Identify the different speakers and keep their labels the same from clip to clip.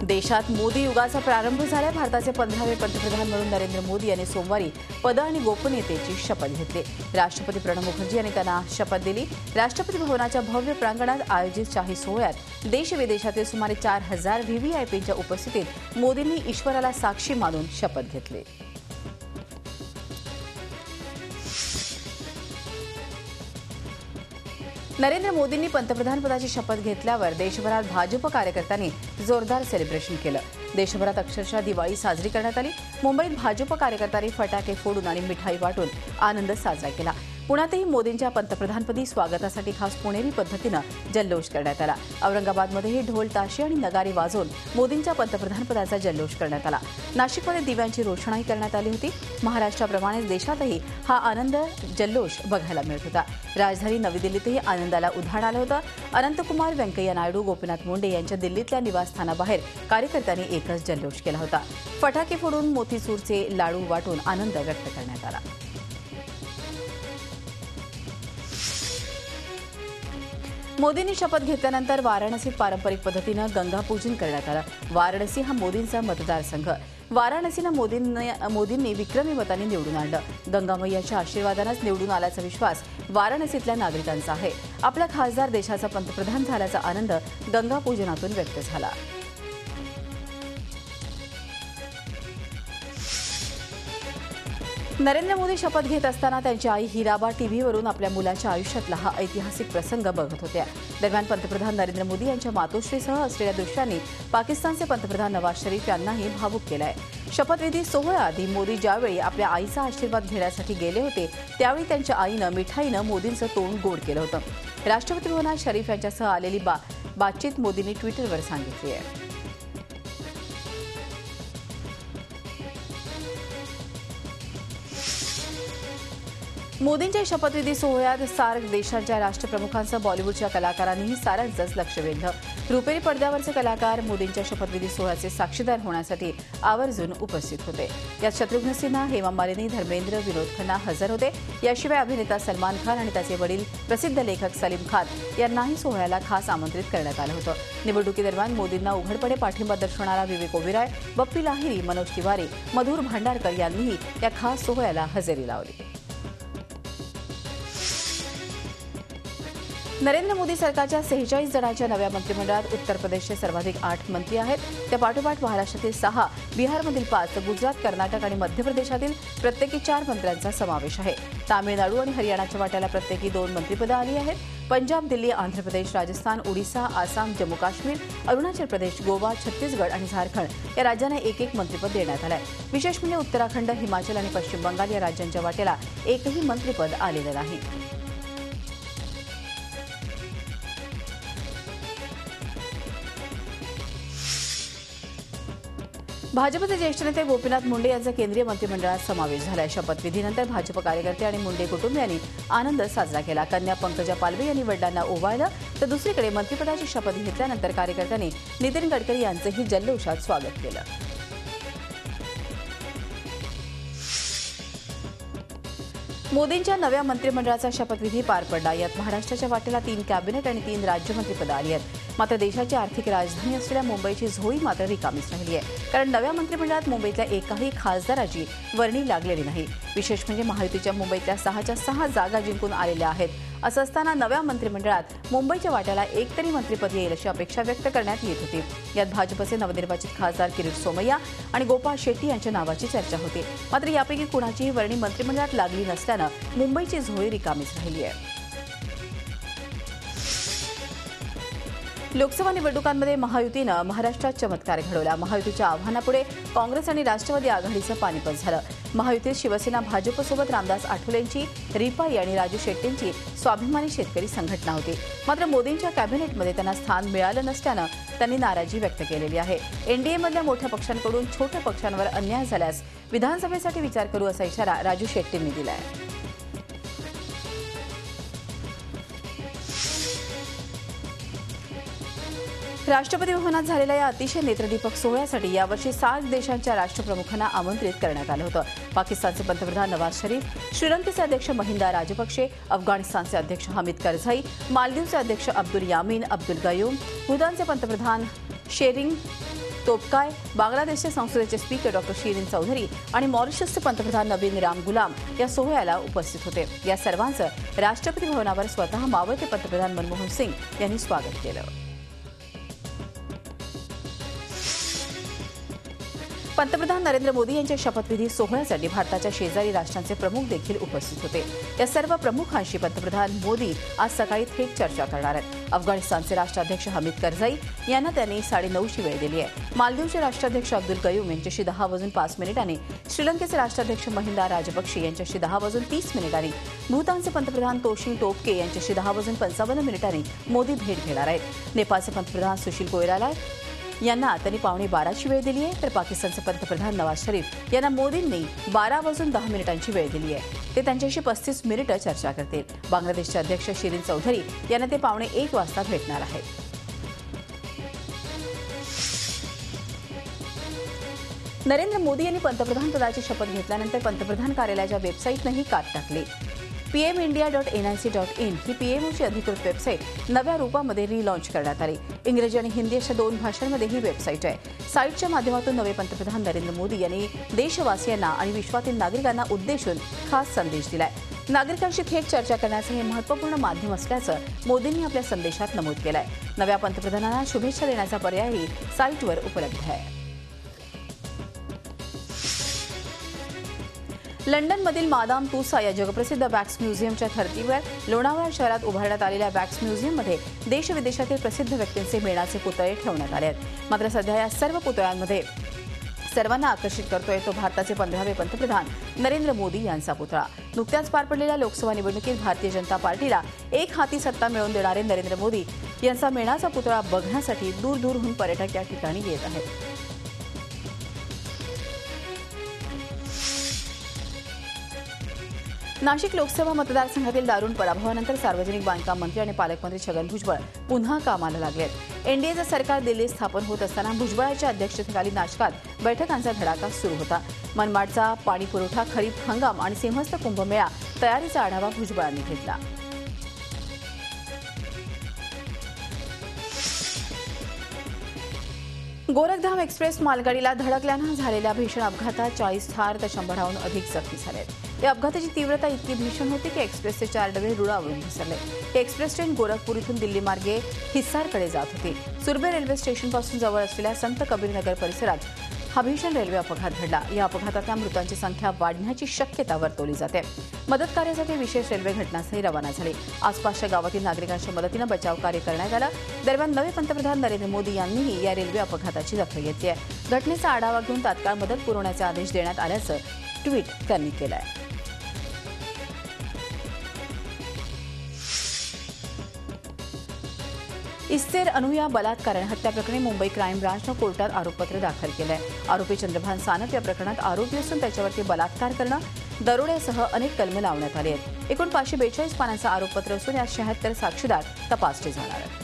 Speaker 1: देशात मोदी युगाचा प्रारंभ झालाय। भारताचे 15वे पंतप्रधान म्हणून नरेंद्र मोदी यांनी सोमवारी पद आणि गोपनीयतेची शपथ घेतली। राष्ट्रपती प्रणव मुखर्जी यांनी त्यांना शपथ दिली। राष्ट्रपती भवनाच्या भव्य प्रांगणात आयोजित शाही सोहळ्यात देश विदेशातील सुमारे 4000 व्हीव्हीआयपींच्या उपस्थितीत मोदींनी ईश्वराला साक्षी मानून शपथ घेतली। नरेंद्र मोदींनी पंतप्रधानपदाची शपथ घेतल्यावर देशभरात भाजप कार्यकर्त्यांनी जोरदार सेलिब्रेशन केलं। देशभरात अक्षरशः दिवाळी साजरी करण्यात आली। मुंबईत भाजप कार्यकर्त्यांनी फटाके फोडून आणि मिठाई वाटून आनंद साजरा केला। पुण्यातही मोदींच्या पंतप्रधानपदी स्वागतासाठी खास पुणेरी पद्धतीनं जल्लोष करण्यात आला। औरंगाबादमध्येही ढोल ताशे आणि नगारी वाजवून मोदींच्या पंतप्रधानपदाचा जल्लोष करण्यात आला। नाशिकमध्ये दिव्यांची रोषणाई करण्यात आली होती। महाराष्ट्राप्रमाणेच देशातही हा आनंद जल्लोष बघायला मिळत होता। राजधानी नवी दिल्लीतही आनंदाला उधाण आलं होतं। अनंतकुमार, व्यंकय्या नायडू, गोपीनाथ मुंडे यांच्या दिल्लीतल्या निवासस्थानाबाहेर कार्यकर्त्यांनी एकच जल्लोष केला होता। फटाके फोडून मोतीचूरचे लाडू वाटून आनंद व्यक्त करण्यात आला। मोदींनी शपथ घेतल्यानंतर वाराणसीत पारंपरिक पद्धतीनं गंगापूजन करण्यात आलं। वाराणसी हा मोदींचा मतदारसंघ। वाराणसीनं मोदींनी विक्रमी मतांनी निवडून आणलं। गंगामय्याच्या आशीर्वादानंच निवडून आल्याचा विश्वास वाराणसीतल्या नागरिकांचा आहे। आपला खासदार देशाचा पंतप्रधान झाल्याचा आनंद गंगापूजनातून व्यक्त झाला। नरेंद्र मोदी शपथ घेत असताना त्यांची आई हिराबा टीव्हीवरून आपल्या मुलाच्या आयुष्यातला हा ऐतिहासिक प्रसंग बघत होत्या। दरम्यान पंतप्रधान नरेंद्र मोदी यांच्या मातोश्रीसह असलेल्या दृश्यांनी पाकिस्तानचे पंतप्रधान नवाज शरीफ यांनाही भावुक केलंय। शपथविधी सोहळ्याआधी मोदी ज्यावेळी आपल्या आईचा आशीर्वाद घेण्यासाठी गेले होते त्यावेळी त्यांच्या आईनं मिठाईनं मोदींचं तोंड गोड केलं होतं। राष्ट्रपती भवनात शरीफ यांच्यासह आलेली बातचीत मोदींनी ट्विटरवर सांगितली आहे। मोदींच्या शपथविधी सोहळ्यात सार्क देशांच्या राष्ट्रप्रमुखांसह बॉलिवूडच्या कलाकारांनीही साऱ्यांचंच लक्ष वेधलं। रुपेरी पडद्यावरचे कलाकार मोदींच्या शपथविधी सोहळ्याचे साक्षीदार होण्यासाठी आवर्जून उपस्थित होते। यात शत्रुघ्न सिन्हा, हेमा मालिनी, धर्मेंद्र, विनोद खन्ना हजर होते। याशिवाय अभिनेता सलमान खान आणि त्याचे वडील प्रसिद्ध लेखक सलीम खान यांनाही सोहळ्याला खास आमंत्रित करण्यात आलं होतं। निवडणुकीदरम्यान मोदींना उघडपणे पाठिंबा दर्शवणारा विवेक ओबेरॉय, बप्पी लाहिरी, मनोज तिवारी, मधुर भांडारकर यांनीही या खास सोहळ्याला हजेरी लावली। नरेंद्र मोदी सरकारच्या 46 जणांच्या नव्या मंत्रिमंडळात उत्तर प्रदेशचे सर्वाधिक 8 मंत्री आहेत। त्यापाठोपाठ महाराष्ट्रातील 6, बिहारमधील 5, गुजरात, कर्नाटक आणि मध्य प्रदेशातील प्रत्येकी 4 मंत्र्यांचा समावेश आहे। तामिळनाडू आणि हरियाणाच्या वाट्याला प्रत्येकी 2 मंत्रिपदं आली आहेत। पंजाब, दिल्ली, आंध्र प्रदेश, राजस्थान, ओडिशा, आसाम, जम्मू काश्मीर, अरुणाचल प्रदेश, गोवा, छत्तीसगड आणि झारखंड या राज्यांना एक मंत्रिपद देण्यात आलं आहे। विशेष म्हणजे उत्तराखंड, हिमाचल आणि पश्चिम बंगाल या राज्यांच्या वाट्याला एकही मंत्रिपद आलेलं नाही। भाजपचे ज्येष्ठ नेते गोपीनाथ मुंडे यांचा केंद्रीय मंत्रिमंडळात समावेश झाला आहे। शपथविधीनंतर भाजप कार्यकर्ते आणि मुंडे कुटुंबियांनी आनंद साजरा केला। कन्या पंकजा पालवे यांनी वडिलांना ओवाळलं, तर दुसरीकडे मंत्रिपदाची शपथ घेतल्यानंतर कार्यकर्त्यांनी नितीन गडकरी यांचंही जल्लोषात स्वागत केलं। मोदींच्या नव्या मंत्रिमंडळाचा शपथविधी पार पडला। यात महाराष्ट्राच्या वाटेला 3 कॅबिनेट आणि 3 राज्यमंत्रिपदं आली आहेत। मात्र देशाची आर्थिक राजधानी असलेल्या मुंबईची झोळी मात्र रिकामीच राहिली आहे, कारण नव्या मंत्रिमंडळात मुंबईतल्या एकाही खासदाराची वर्णी लागलेली नाही। विशेष म्हणजे महायुतीच्या मुंबईतल्या 6च्या 6 जागा जिंकून आलेल्या आहेत। असं असताना नव्या मंत्रिमंडळात मुंबईच्या वाट्याला एक तरी मंत्रिपद येईल अशी अपेक्षा व्यक्त करण्यात येत होती। यात भाजपचे नवनिर्वाचित खासदार किरीट सोमय्या आणि गोपाळ शेट्टी यांच्या नावाची चर्चा होती। मात्र यापैकी कुणाचीही वर्णी मंत्रिमंडळात लागली नसल्यानं मुंबईची झोळी रिकामीच राहिली आहे। लोकसभा निवडणुकांमध्ये महायुतीनं महाराष्ट्रात चमत्कार घडवला। महायुतीच्या आव्हानापुढे काँग्रेस आणि राष्ट्रवादी आघाडीचं पानिपत झालं। महायुतीत शिवसेना भाजपसोबत रामदास आठवलेंची, रिपाई आणि राजू शेट्टींची स्वाभिमानी शेतकरी संघटना होती। मात्र मोदींच्या कॅबिनेटमध्ये त्यांना स्थान मिळालं नसल्यानं त्यांनी नाराजी व्यक्त केलेली आहे। एनडीएमधल्या मोठ्या पक्षांकडून छोट्या पक्षांवर अन्याय झाल्यास विधानसभेसाठी विचार करू असा इशारा राजू शेट्टींनी दिला आहे। राष्ट्रपती भवनात झालेल्या या अतिशय नेत्रदीपक सोहळ्यासाठी यावर्षी 7 देशांच्या राष्ट्रप्रमुखांना आमंत्रित करण्यात आलं होतं। पाकिस्तानचे पंतप्रधान नवाज शरीफ, श्रीलंकेचे अध्यक्ष महिंदा राजपक्षे, अफगाणिस्तानचे अध्यक्ष हमीद करझाई, मालदीवचे अध्यक्ष अब्दुल यामीन अब्दुल गयूम, भूतानचे पंतप्रधान शेरिंग तोपकाय, बांगलादेशचे संसदेचे स्पीकर डॉक्टर शिरीन चौधरी आणि मॉरिशसचे पंतप्रधान नवीन राम गुलाम या सोहळ्याला उपस्थित होते। या सर्वांचं राष्ट्रपती भवनावर स्वतः मावळते पंतप्रधान मनमोहन सिंग यांनी स्वागत केलं। पंतप्रधान नरेंद्र मोदी यांच्या शपथविधी सोहळ्यासाठी भारताच्या शेजारी राष्ट्रांचे प्रमुख देखील उपस्थित होते। या सर्व प्रमुखांशी पंतप्रधान मोदी आज सकाळी थेट चर्चा करणार आहेत। अफगाणिस्तानचे राष्ट्राध्यक्ष हमीद करझाई यांना त्यांनी 9:30ची वेळ दिली आहे। मालदीवचे राष्ट्राध्यक्ष अब्दुल कयूम यांच्याशी 10:05 आणि श्रीलंकेचे राष्ट्राध्यक्ष महिंदा राजपक्षे यांच्याशी 10:30 भूतानचे पंतप्रधान तोशिंग टोबगे यांच्याशी 10:55 मोदी भेट घेणार आहेत। नेपाळचे पंतप्रधान सुशील कोइराला यांना त्यांनी 11:15ची वेळ दिली आहे, तर पाकिस्तानचे पंतप्रधान नवाज शरीफ यांना मोदींनी 12:10 वेळ दिली आहे। ते त्यांच्याशी 35 मिनिटं चर्चा करतील। बांगलादेशचे अध्यक्ष शिरीन चौधरी यांना ते 1:15 वाजता भेटणार आहेत। नरेंद्र मोदी यांनी पंतप्रधानपदाची शपथ घेतल्यानंतर पंतप्रधान कार्यालयाच्या वेबसाईटनंही कात टाकली। pmindia.nic.in ही पीएमओची अधिकृत वेबसाईट नव्या रूपामध्ये रिलॉन्च करण्यात आली। इंग्रजी आणि हिंदी अशा 2 भाषांमध्ये ही वेबसाईट आहे। साईटच्या माध्यमातून नवे पंतप्रधान नरेंद्र मोदी यांनी देशवासियांना आणि विश्वातील नागरिकांना उद्देशून खास संदेश दिलाय। नागरिकांशी थेट चर्चा करण्याचं हे महत्त्वपूर्ण माध्यम असल्याचं मोदींनी आपल्या संदेशात नमूद केलंय। नव्या पंतप्रधानांना शुभेच्छा देण्याचा पर्यायही साईटवर उपलब्ध आहे। लंडनमधील मादाम तुसा या जगप्रसिद्ध वॅक्स म्युझियमच्या धर्तीवर लोणावळा शहरात उभारण्यात आलेल्या वॅक्स म्युझियममध्ये देशविदेशातील प्रसिद्ध व्यक्तींचे मेणाचे पुतळे ठेवण्यात आले आहेत। मात्र सध्या या सर्व पुतळ्यांमध्ये सर्वांना आकर्षित करतोय तो भारताचे 15वे पंतप्रधान नरेंद्र मोदी यांचा पुतळा। नुकत्याच पार पडलेल्या लोकसभा निवडणुकीत भारतीय जनता पार्टीला एक हाती सत्ता मिळवून देणारे नरेंद्र मोदी यांचा मेणाचा पुतळा बघण्यासाठी दूरदूरहून पर्यटक या ठिकाणी येत आहेत। नाशिक लोकसभा मतदारसंघातील दारुण पराभवानंतर सार्वजनिक बांधकाम मंत्री आणि पालकमंत्री छगन भुजबळ पुन्हा कामाला लागलेत। एनडीएचं सरकार दिल्लीत स्थापन होत असताना भुजबळाच्या अध्यक्षतेखाली नाशकात बैठकांचा धडाका सुरू होता। मनमाडचा पाणी पुरवठा, खरीप हंगाम आणि सिंहस्थ कुंभमेळा तयारीचा आढावा भुजबळांनी घेतला। गोरखधाम एक्सप्रेस मालगाडीला धडकल्यानं झालेल्या भीषण अपघातात 40 ठार तर 100हून अधिक जखमी झालेत। या अपघाताची तीव्रता इतकी भीषण होती की एक्सप्रेसचे 4 डबे रुळावरून घसरले। ही एक्सप्रेस ट्रेन गोरखपूर इथून दिल्ली मार्गे हिसारकडे जात होती। सुरबे रेल्वे स्टेशनपासून जवळ असलेल्या संत कबीरनगर परिसरात हा भीषण रेल्वे अपघात घडला। या अपघातातल्या मृतांची संख्या वाढण्याची शक्यता वर्तवली जाते। मदत कार्यासाठी विशेष रेल्वे घटनास्थळी रवाना झाली। आसपासच्या गावातील नागरिकांच्या मदतीनं बचाव कार्य करण्यात आलं। दरम्यान नवे पंतप्रधान नरेंद्र मोदी यांनीही या रेल्वे अपघाताची दखल घेतली आहे। घटनेचा आढावा घेऊन तात्काळ मदत पुरवण्याचे आदेश देण्यात आल्याचं ट्विट त्यांनी केलं आहे। इस्तेर अनुया बलात्कार आणि हत्या प्रकरणी मुंबई क्राईम ब्रांचनं कोर्टात आरोपपत्र दाखल केलं आहे। आरोपी चंद्रभान सानप या प्रकरणात आरोपी असून त्याच्यावरती बलात्कार करणं, दरोड्यासह अनेक कलमे लावण्यात आली आहेत। एकूण 542 पानांचं आरोपपत्र असून यात 76 साक्षीदार तपासले जाणार आहेत।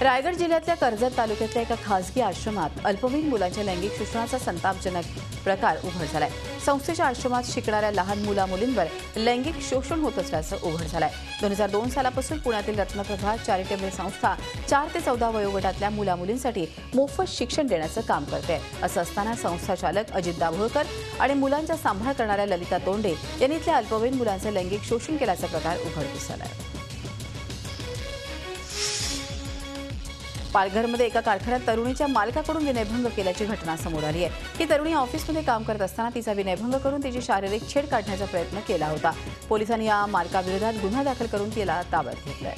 Speaker 1: रायगड जिल्ह्यातल्या कर्जत तालुक्यातल्या एका खासगी आश्रमात अल्पवयीन मुलांच्या लैंगिक शोषणाचा संतापजनक प्रकार उघड झालाय। संस्थेच्या आश्रमात शिकणाऱ्या लहान मुला-मुलींवर लैंगिक शोषण होत असल्याचं उघड झालंय। 2002 सालापासून पुण्यातील रत्नप्रभा चॅरिटेबल संस्था 4 ते 14 वयोगटातल्या मुला-मुलींसाठी मोफत शिक्षण देण्याचं काम करते। असं असताना संस्था चालक अजित दाभोळकर आणि मुलांचा सांभाळ करणाऱ्या ललिता तोंडे यांनी इथल्या अल्पवयीन मुलांचं लैंगिक शोषण केल्याचा प्रकार उघडकीस आलाय। पालघरमध्ये एका कारखान्यात तरुणीच्या मालकाकडून विनयभंग केल्याची घटना समोर आली आहे। ही तरुणी ऑफिसमध्ये काम करत असताना तिचा विनयभंग करून तिची शारीरिक छेड काढण्याचा प्रयत्न केला होता। पोलिसांनी या मालकाविरोधात गुन्हा दाखल करून तिला ताब्यात घेतलंय।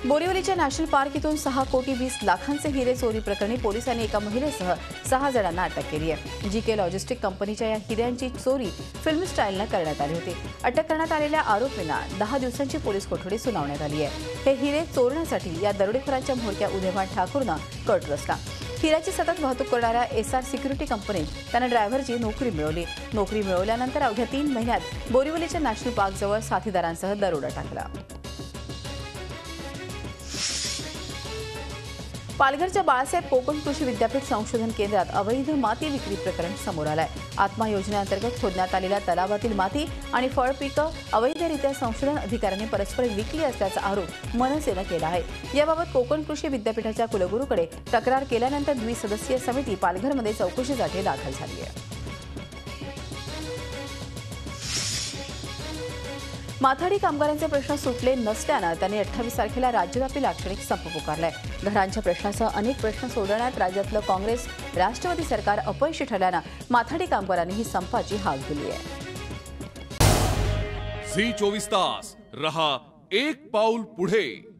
Speaker 1: बोरिवलीच्या नॅशनल पार्क इथून 6 कोटी 20 लाखांचे हिरे चोरी प्रकरणी पोलिसांनी एका महिलेसह 6 जणांना अटक केली आहे। जीके लॉजिस्टिक कंपनीच्या या हिऱ्यांची चोरी फिल्म स्टाईलनं करण्यात आली होती। अटक करण्यात आलेल्या आरोपींना 10 दिवसांची पोलीस कोठडी सुनावण्यात आली आहे। हे हिरे चोरण्यासाठी या दरोडेखोरांच्या म्होरक्या उदयभान ठाकूरनं कट रचला। हिऱ्याची सतत वाहतूक करणाऱ्या एसआर सिक्युरिटी कंपनीत त्यानं ड्रायव्हरची नोकरी मिळवली। नोकरी मिळवल्यानंतर अवघ्या 3 महिन्यात बोरिवलीच्या नॅशनल पार्कजवळ साथीदारांसह दरोडा टाकला। पालघरच्या बाळासाहेब कोकण कृषी विद्यापीठ संशोधन केंद्रात अवैध माती विक्री प्रकरण समोर आलंय। आत्मा योजनेअंतर्गत खोदण्यात आलेल्या तलावातील माती आणि फळपिकं अवैधरित्या संशोधन अधिकाऱ्यांनी परस्पर विकली असल्याचा आरोप मनसेनं केला आहे। याबाबत कोकण कृषी विद्यापीठाच्या कुलगुरूकडे तक्रार केल्यानंतर द्विसदस्यीय समिती पालघरमध्ये चौकशीसाठी दाखल झाली आहे। माथाडी कामगारांचे प्रश्न सुटले नसल्यानं त्यांनी 28 तारखेला राज्यव्यापी लाक्षणिक संप पुकारलाय। घरांच्या प्रश्नासह अनेक प्रश्न सोडवण्यात राज्यातलं काँग्रेस राष्ट्रवादी सरकार अपयशी ठरल्यानं माथाडी कामगारांनी ही संपाची हाक दिली आहे।
Speaker 2: झी 24 तास रहा एक पाऊल पुढे।